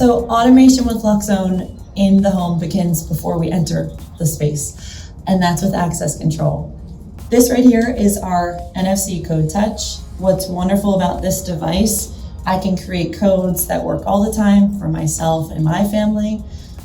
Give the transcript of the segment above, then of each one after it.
So automation with Loxone in the home begins before we enter the space, and that's with access control. This right here is our NFC code touch. What's wonderful about this device, I can create codes that work all the time for myself and my family.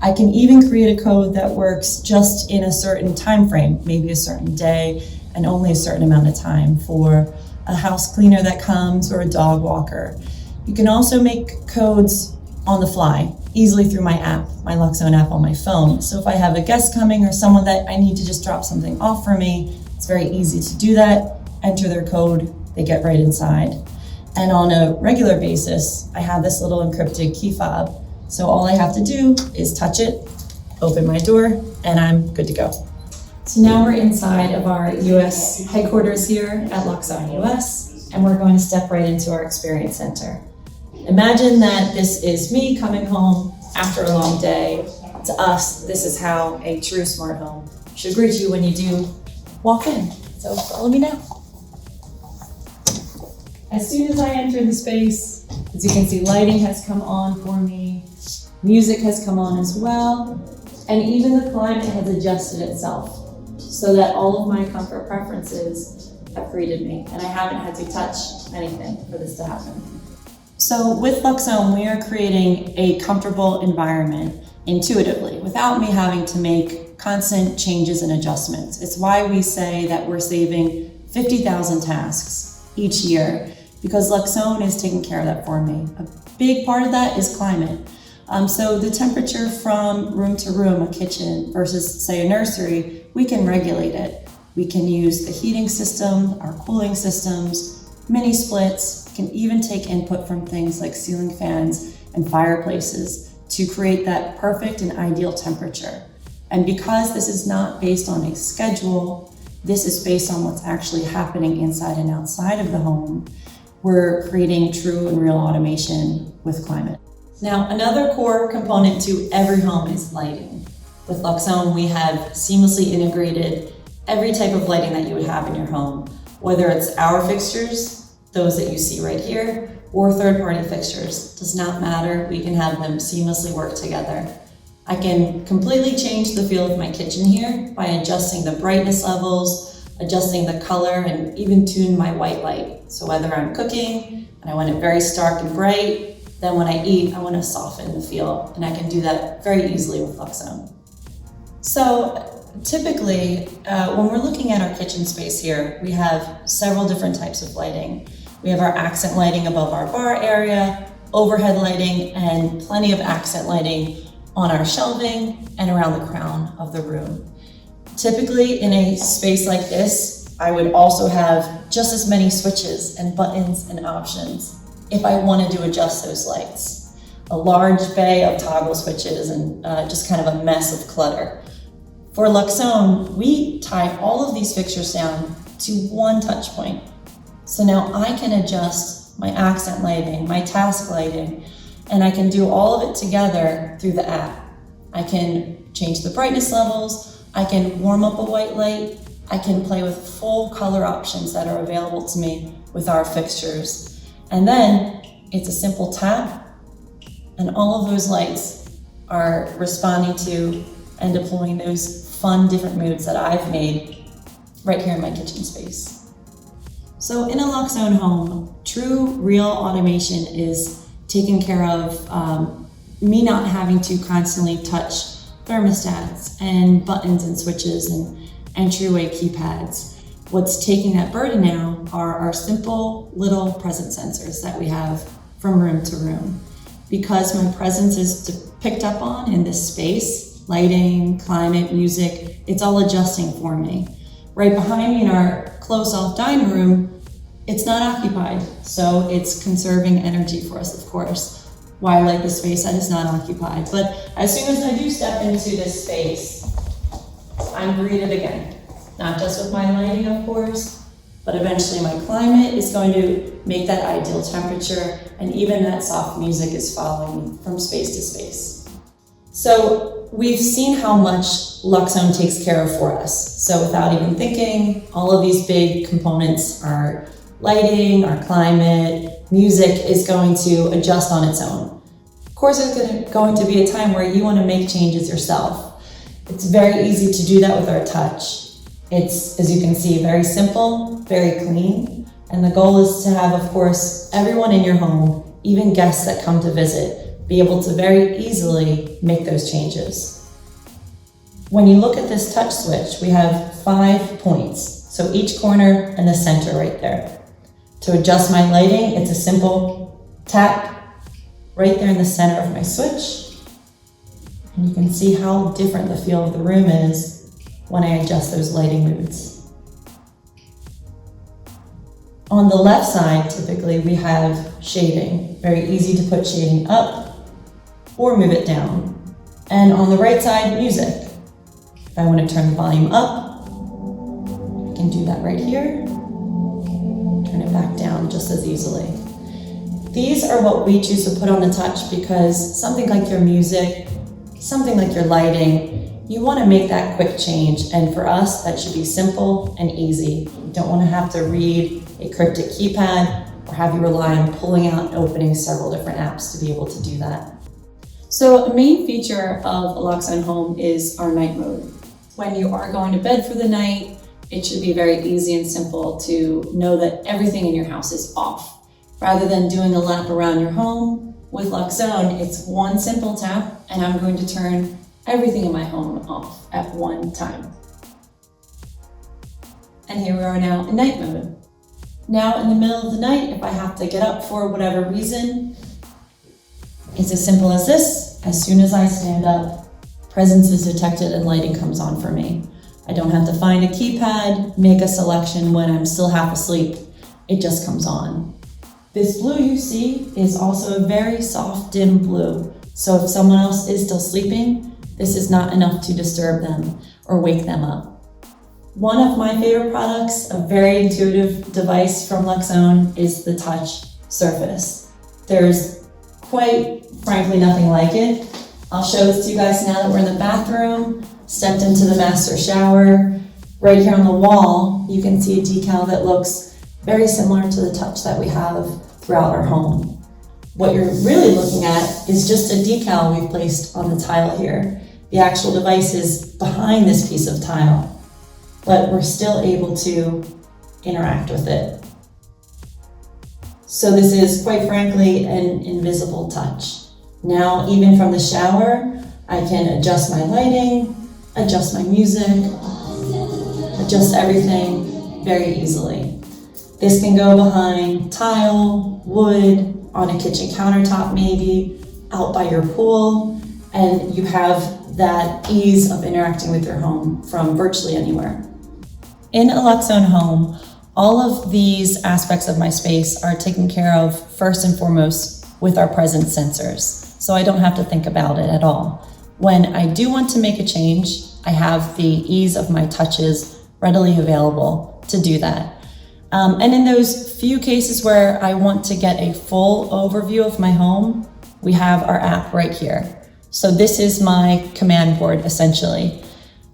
I can even create a code that works just in a certain time frame, maybe a certain day and only a certain amount of time for a house cleaner that comes or a dog walker. You can also make codes on the fly, easily through my app, my Loxone app on my phone. So if I have a guest coming or someone that I need to just drop something off for me, it's very easy to do that, enter their code, they get right inside. And on a regular basis, I have this little encrypted key fob. So all I have to do is touch it, open my door, and I'm good to go. So now we're inside of our US headquarters here at Loxone US, and we're going to step right into our experience center. Imagine that this is me coming home after a long day. To us, this is how a true smart home should greet you when you do walk in. So follow me now. As soon as I enter the space, as you can see, lighting has come on for me. Music has come on as well. And even the climate has adjusted itself so that all of my comfort preferences have greeted me. And I haven't had to touch anything for this to happen. So with Loxone, we are creating a comfortable environment intuitively without me having to make constant changes and adjustments. It's why we say that we're saving 50,000 tasks each year, because Loxone is taking care of that for me. A big part of that is climate. So the temperature from room to room, a kitchen versus say a nursery, we can regulate it. We can use the heating system, our cooling systems, mini splits, can even take input from things like ceiling fans and fireplaces to create that perfect and ideal temperature. And because this is not based on a schedule, this is based on what's actually happening inside and outside of the home, we're creating true and real automation with climate. Now, another core component to every home is lighting. With Loxone, we have seamlessly integrated every type of lighting that you would have in your home, whether it's our fixtures, those that you see right here, or third-party fixtures. Does not matter, we can have them seamlessly work together. I can completely change the feel of my kitchen here by adjusting the brightness levels, adjusting the color, and even tune my white light. So whether I'm cooking and I want it very stark and bright, then when I eat, I want to soften the feel, and I can do that very easily with Loxone. So typically, when we're looking at our kitchen space here, we have several different types of lighting. We have our accent lighting above our bar area, overhead lighting, and plenty of accent lighting on our shelving and around the crown of the room. Typically, in a space like this, I would also have just as many switches and buttons and options if I wanted to adjust those lights. A large bay of toggle switches and just kind of a mess of clutter. For Loxone, we tie all of these fixtures down to one touch point. So now I can adjust my accent lighting, my task lighting, and I can do all of it together through the app. I can change the brightness levels, I can warm up a white light, I can play with full color options that are available to me with our fixtures. And then it's a simple tap, and all of those lights are responding to and deploying those fun different moods that I've made right here in my kitchen space. So in a Loxone home, true real automation is taking care of me not having to constantly touch thermostats and buttons and switches and entryway keypads. What's taking that burden now are our simple little presence sensors that we have from room to room. Because my presence is picked up on in this space, lighting, climate, music, it's all adjusting for me. Right behind me in our close-off dining room, it's not occupied, so it's conserving energy for us, of course. Why I like the space that is not occupied. But as soon as I do step into this space, I'm greeted again. Not just with my lighting, of course, but eventually my climate is going to make that ideal temperature, and even that soft music is following me from space to space. So we've seen how much Loxone takes care of for us. So without even thinking, all of these big components, our lighting, our climate, music is going to adjust on its own. course, there's going to be a time where you want to make changes yourself. It's very easy to do that with our touch. It's, as you can see, very simple, very clean, and the goal is to have, of course, everyone in your home, even guests that come to visit, be able to very easily make those changes. When you look at this touch switch, we have 5 points. So each corner and the center right there. To adjust my lighting, it's a simple tap right there in the center of my switch. And you can see how different the feel of the room is when I adjust those lighting moods. On the left side, typically we have shading. Very easy to put shading up or move it down. And on the right side, music. If I want to turn the volume up, I can do that right here. Turn it back down just as easily. These are what we choose to put on the touch because something like your music, something like your lighting, you want to make that quick change. And for us, that should be simple and easy. You don't want to have to read a cryptic keypad or have you rely on pulling out and opening several different apps to be able to do that. So a main feature of a Loxone home is our night mode. When you are going to bed for the night, it should be very easy and simple to know that everything in your house is off. Rather than doing a lap around your home, with Loxone, it's one simple tap and I'm going to turn everything in my home off at one time. And here we are now in night mode. Now in the middle of the night, if I have to get up for whatever reason, it's as simple as this. As soon as I stand up, presence is detected and lighting comes on for me. I don't have to find a keypad, make a selection when I'm still half asleep. It just comes on. This blue you see is also a very soft, dim blue. So if someone else is still sleeping, this is not enough to disturb them or wake them up. One of my favorite products, a very intuitive device from Loxone, is the touch surface. There's quite frankly nothing like it. I'll show this to you guys now that we're in the bathroom, stepped into the master shower. Right here on the wall, you can see a decal that looks very similar to the touch that we have throughout our home. What you're really looking at is just a decal we've placed on the tile here. The actual device is behind this piece of tile, but we're still able to interact with it. So this is, quite frankly, an invisible touch. Now, even from the shower, I can adjust my lighting, adjust my music, adjust everything very easily. This can go behind tile, wood, on a kitchen countertop maybe, out by your pool, and you have that ease of interacting with your home from virtually anywhere. In a Loxone home, all of these aspects of my space are taken care of first and foremost with our presence sensors. So I don't have to think about it at all. When I do want to make a change, I have the ease of my touches readily available to do that. And in those few cases where I want to get a full overview of my home, we have our app right here. So this is my command board, essentially.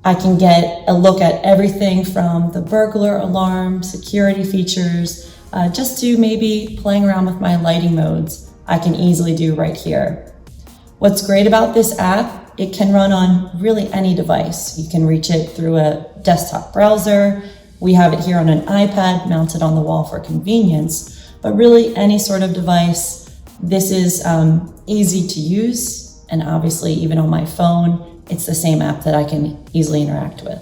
I can get a look at everything from the burglar alarm, security features, just to maybe playing around with my lighting modes. I can easily do right here. What's great about this app, it can run on really any device. You can reach it through a desktop browser. We have it here on an iPad mounted on the wall for convenience, but really any sort of device. This is easy to use, and obviously even on my phone, it's the same app that I can easily interact with.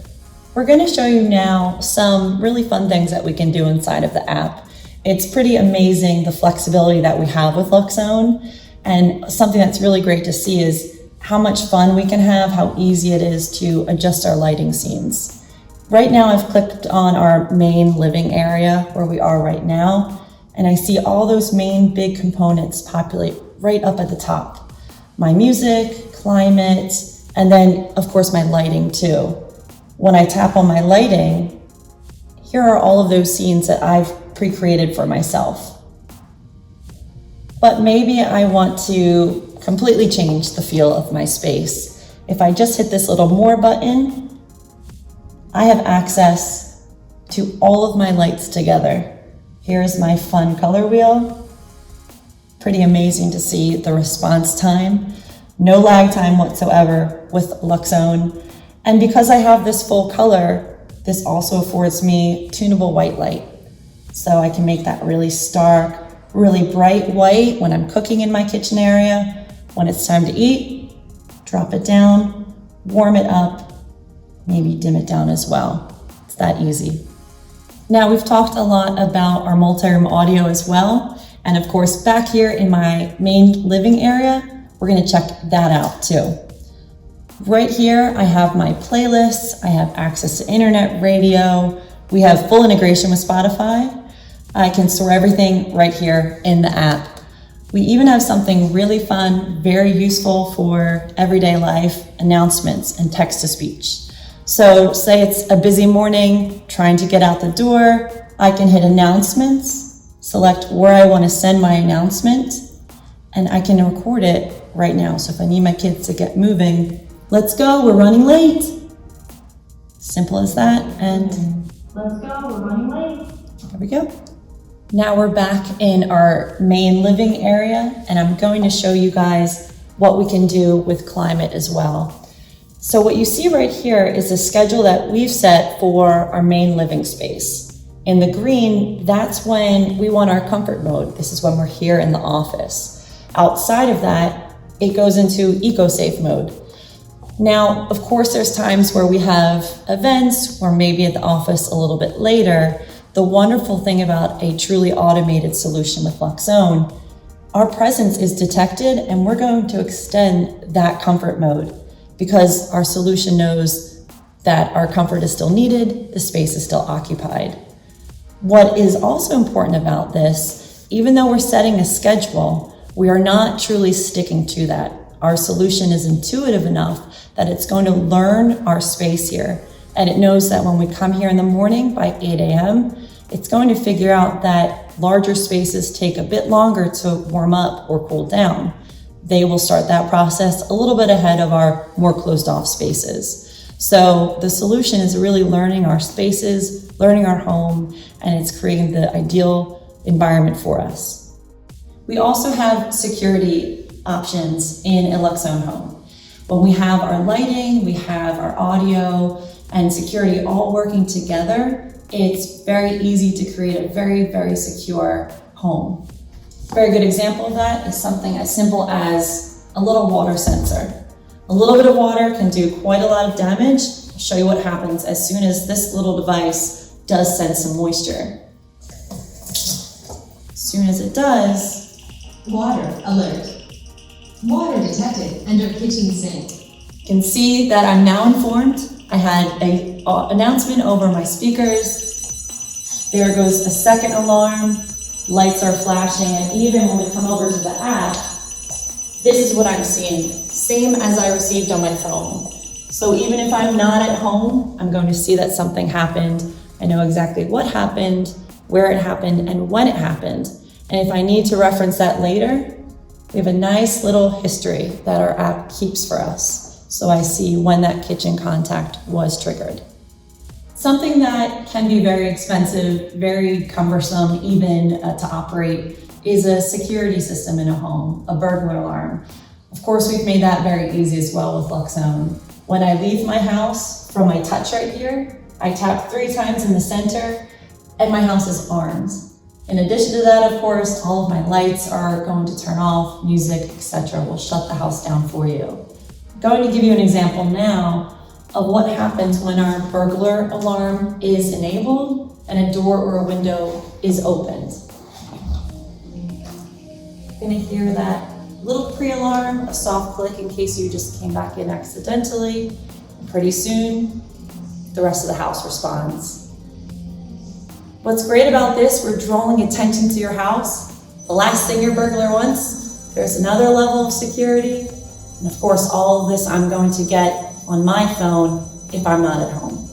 We're going to show you now some really fun things that we can do inside of the app. It's pretty amazing the flexibility that we have with Loxone, and something that's really great to see is how much fun we can have, how easy it is to adjust our lighting scenes. Right now I've clicked on our main living area where we are right now, and I see all those main big components populate right up at the top. My music, climate, and then of course my lighting too. When I tap on my lighting, here are all of those scenes that I've pre-created for myself. But maybe I want to completely change the feel of my space. If I just hit this little more button, I have access to all of my lights together. Here's my fun color wheel. Pretty amazing to see the response time. No lag time whatsoever with Loxone. And because I have this full color, this also affords me tunable white light. So I can make that really stark, really bright white when I'm cooking in my kitchen area. When it's time to eat, drop it down, warm it up, maybe dim it down as well. It's that easy. Now we've talked a lot about our multi-room audio as well. And of course, back here in my main living area, we're gonna check that out too. Right here, I have my playlists. I have access to internet, radio. We have full integration with Spotify. I can store everything right here in the app. We even have something really fun, very useful for everyday life, announcements and text-to-speech. So say it's a busy morning, trying to get out the door, I can hit announcements, select where I want to send my announcement, and I can record it right now. So if I need my kids to get moving, let's go, we're running late. Simple as that, and let's go, we're running late. There we go. Now we're back in our main living area, and I'm going to show you guys what we can do with climate as well. So what you see right here is a schedule that we've set for our main living space. In the green, that's when we want our comfort mode. This is when we're here in the office. Outside of that, it goes into eco-safe mode. Now, of course, there's times where we have events, or maybe at the office a little bit later. The wonderful thing about a truly automated solution with Loxone, our presence is detected and we're going to extend that comfort mode because our solution knows that our comfort is still needed, the space is still occupied. What is also important about this, even though we're setting a schedule, we are not truly sticking to that. Our solution is intuitive enough that it's going to learn our space here. And it knows that when we come here in the morning by 8 a.m., it's going to figure out that larger spaces take a bit longer to warm up or cool down. They will start that process a little bit ahead of our more closed off spaces. So the solution is really learning our spaces, learning our home, and it's creating the ideal environment for us. We also have security options in a Loxone home. When we have our lighting, we have our audio, and security all working together, it's very easy to create a very, very secure home. A very good example of that is something as simple as a little water sensor. A little bit of water can do quite a lot of damage. I'll show you what happens as soon as this little device does sense some moisture. As soon as it does, water alert. Water detected under kitchen sink. You can see that I'm now informed. I had an announcement over my speakers. There goes a second alarm. Lights are flashing, and even when we come over to the app, this is what I'm seeing, same as I received on my phone. So even if I'm not at home, I'm going to see that something happened. I know exactly what happened, where it happened, and when it happened. And if I need to reference that later, we have a nice little history that our app keeps for us. So I see when that kitchen contact was triggered. Something that can be very expensive, very cumbersome even to operate is a security system in a home, a burglar alarm. Of course, we've made that very easy as well with Loxone. When I leave my house from my touch right here, I tap 3 times in the center and my house is armed. In addition to that, of course, all of my lights are going to turn off, music, etc. will shut the house down for you. I'm going to give you an example now of what happens when our burglar alarm is enabled and a door or a window is opened. You're gonna hear that little pre-alarm, a soft click in case you just came back in accidentally. And pretty soon, the rest of the house responds. What's great about this, we're drawing attention to your house. The last thing your burglar wants, there's another level of security. And of course, all of this I'm going to get on my phone if I'm not at home.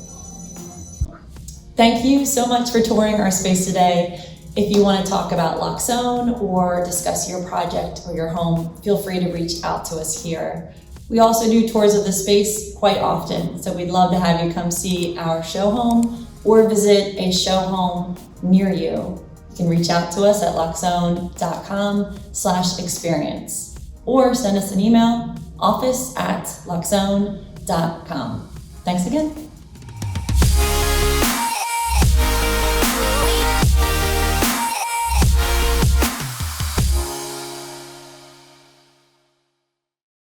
Thank you so much for touring our space today. If you want to talk about Loxone or discuss your project or your home, feel free to reach out to us here. We also do tours of the space quite often, so we'd love to have you come see our show home or visit a show home near you. You can reach out to us at loxone.com/experience or send us an email, office@loxone.com. Thanks again.